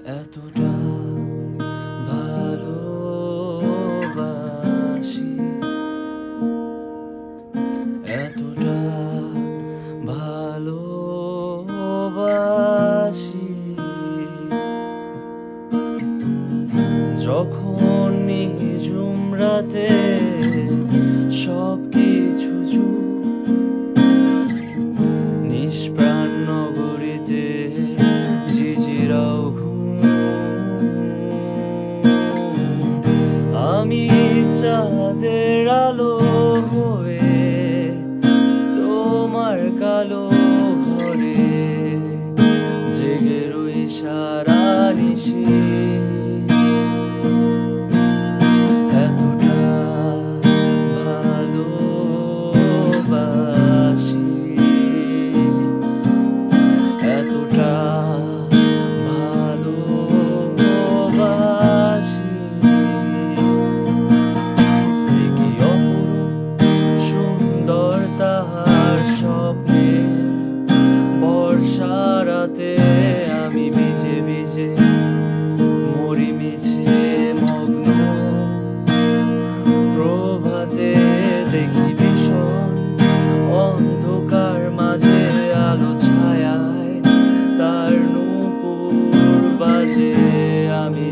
এতটা ভালোবাসি, এতটা ভালোবাসি। যখন নিঝুম রাতে সবকিছু নিষ্প্রাণ নগরীতে ঝিঝিরাও ঘুম, আমি চাঁদের আলো হয়ে তোমার কালো ঘরে জেগে রই সারা নিশি। এতটা ভালোবাসি, এতটা ভালোবাসি। কি অপরূপ সুন্দর তাহার স্বপ্নের বর্ষা রাতে আমি ভিজে ভিজে মরি মিছে মগ্ন। প্রভাতে দেখি ভীষণ অন্ধকার মাঝে আলো ছায়ায় তার নূপুর বাজে, আমি